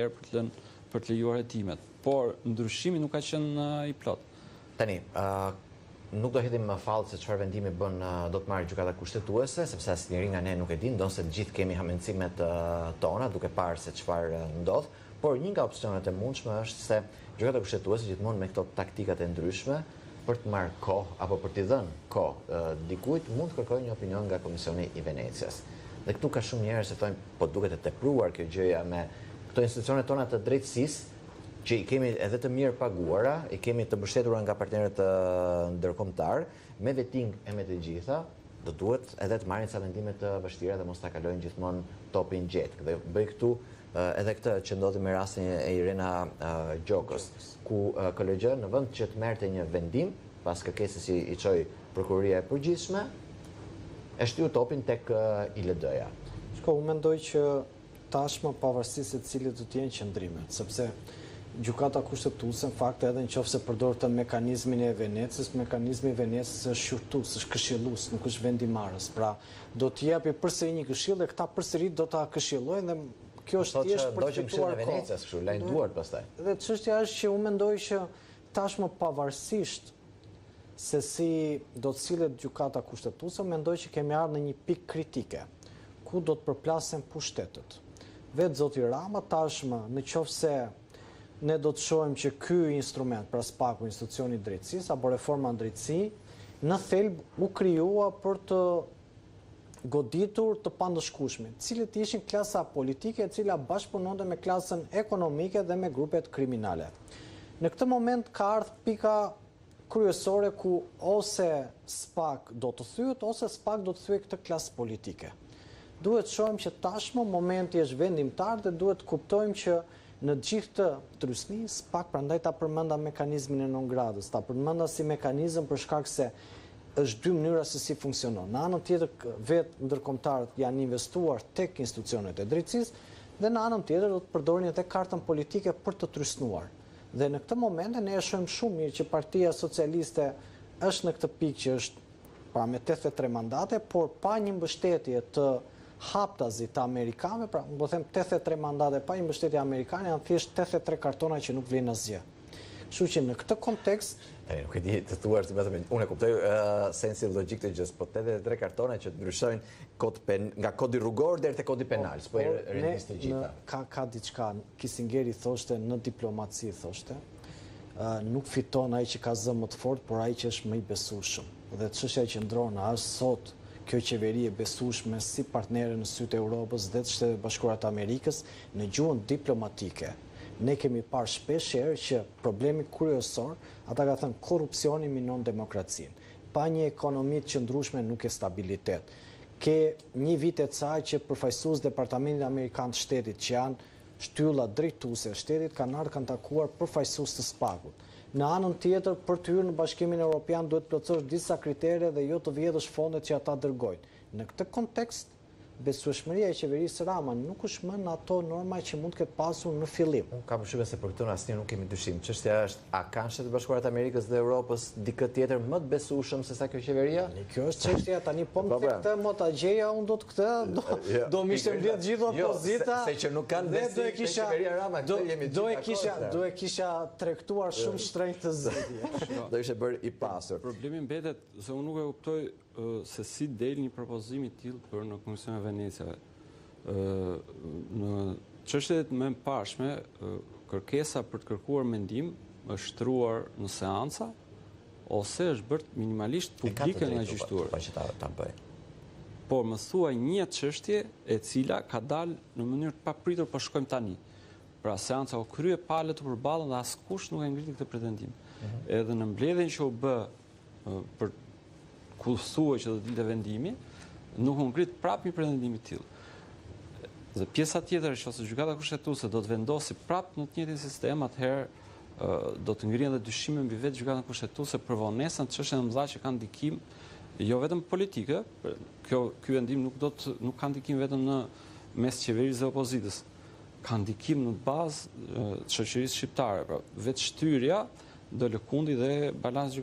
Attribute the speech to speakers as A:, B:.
A: erë për të lejuar hetimet. Por ndryshimi nuk ka qenë i plot.
B: Tani, nuk do hetim më fallë se çfarë vendimi do të marrë gjykata kushtetuese, sepse asnjëri nga ne nuk e di, ndonse të gjithë kemi hamencimet tona duke parë se çfarë ndodh, por një nga opsionet e mundshme është se gjykata kushtetuese gjithmonë me këto taktikat e ndryshme për të marrë kohë apo për t'i dhënë kohë dikujt mund të kërkojë një opinion nga Komisioni i Venecias. Dhe këtu ka shumë njerëz që thonë, po duket e tepruar kjo gjëja me këto institucionet tona të drejtësisë, që i kemi edhe të mirë paguara, i kemi të mbështetura nga partnerët ndërkombëtar, me veting e me të gjitha, do duhet edhe të marrin ca vendime të vështira dhe mos ta kalojnë gjithmonë topin gjetë. Dhe bëj këtu edhe këtë që ndodhi me rastin e Irena Gjokës, ku KLG në vend që të merrte një vendim, pas kërkesës i çoi prokuroria e përgjithshme, e shtyu topin tek ILD-ja.
C: Unë mendoj që tashmë pavarësisht se cilit do të jenë qëndrimet, sepse gjykata kushtetuese në fakt edhe nëse përdor të mekanizmin e Venecës, mekanizmi i Venecës është shurtues, është këshillues, nuk është vendimarrës. Pra, do të japi përsëri një këshill dhe këta përsëri do ta këshillojnë dhe kjo është thjesht për të fituar kohë.
B: Venecës, kështu lajn duart pastaj.
C: Dhe çështja është që unë mendoj që tashmë pavarësisht se si do të sillet gjykata kushtetuese, mendoj që kemi ardhur në një pikë kritike ku do të përplasen pushtetet. Vetë zoti Rama tashmë, nëse ne do të shohim që ky instrument, pra SPAK-u, institucioni i drejtësisë apo reforma në drejtësi, në thelb u krijua për të goditur të pandëshkueshmit, cilët ishin klasa politike e cila bashkëpunonte me klasën ekonomike dhe me grupet kriminale. Në këtë moment ka ardhur pika kryesore ku ose SPAK do të thyet ose SPAK do të thyej këtë klasë politike. Duhet shohim që tashmë momenti është vendimtar dhe duhet kuptojmë që në gjithë të trysni, SPAK prandaj ta përmenda mekanizmin e non gradës, ta përmenda si mekanizëm për shkak se është dy mënyra se si funksionon. Në anën tjetër, vetë ndërkombëtarët janë investuar tek institucionet e drejtësisë dhe në anën tjetër do të përdorin edhe kartën politike për të trysnuar. Dhe në këtë moment ne e shohim shumë mirë që Partia Socialiste është në këtë pikë që është pra me 83 mandate, por pa një mbështetje të haptazi të Amerikanëve, pra do them 83 mandate pa një mbështetje amerikane, janë thjesht 83 kartona që nuk vlen asgjë. Kështu që në këtë kontekst,
B: nuk e di të thuar unë e kuptoj sensin logjik të gjës, po 83 kartona që të ndryshojnë nga kodi rrugor deri te kodi penal, s'po i rendis të gjitha.
C: Ka diçka, Kisingeri thoshte në diplomaci thoshte, nuk fiton ai që ka zë më të fortë, por ai që është më i besueshëm. Dhe çështja që ndron është sot kjo qeveri e besueshme si partnere në sytë Europës dhe të Shtetet Bashkuara të Amerikës në gjuhën diplomatike. Ne kemi parë shpeshherë që problemi kryesor, ata ka thënë korrupsioni minon demokracinë. Pa një ekonomi të qëndrueshme nuk e stabilitet. Ke një vit e ca që përfaqësues Departamentit Amerikan të Shtetit që janë shtylla drejtuese e shtetit kanë takuar përfaqësues të SPAK-ut. Në anën tjetër, për të hyrë në Bashkimin Evropian duhet plotësosh disa kritere dhe jo të vjedhësh fondet që ata dërgojnë. Në këtë kontekst, besueshmëria e qeverisë Rama nuk është më në ato norma që mund të ketë pasur në fillim.
B: Unë kam përshtypjen se për këtë asnjë nuk kemi dyshim. Çështja është, a kanë Shtetet Bashkuara të Amerikës dhe Europës dikë tjetër më të besueshëm se sa kjo qeveria?
C: Kjo është çështja tani po më tek këtë mot agjeja unë do të këtë do më ishte mbledh gjithë opozita.
B: Se që nuk kanë besim te qeveria Rama, këtë jemi gjithë.
C: Do e kisha tregtuar shumë shtrenjtë të zgjidhje.
B: Do ishte bërë i pasur.
A: Problemi mbetet se unë nuk e kuptoj se si del një propozim i tillë për në Komisionin e Veneciave. Në çështjet më të pashme, kërkesa për të kërkuar mendim është shtruar në seanca ose është bërë minimalisht publike nga gjyqëtorët.
B: Po që ta bëj.
A: Por më thuaj një çështje e cila ka dalë në mënyrë të papritur, po shkojmë tani. Pra seanca u krye pale të përballën dhe askush nuk e ngriti këtë pretendim. Edhe në mbledhjen që u bë për ku thuaj që do të dilte vendimi, nuk u ngrit prapë një pretendim i tillë. Dhe pjesa tjetër është ose gjykata kushtetuese do të vendosë prapë në të njëjtin sistem, atëherë do të ngrihen edhe dyshime mbi vetë gjykatën kushtetuese për vonesën çështje të mëdha që kanë ndikim jo vetëm politike, ky vendim nuk ka ndikim vetëm në mes qeverisë dhe opozitës. Ka ndikim në bazë të shoqërisë shqiptare, pra vetë shtyrja do lëkundi dhe balanci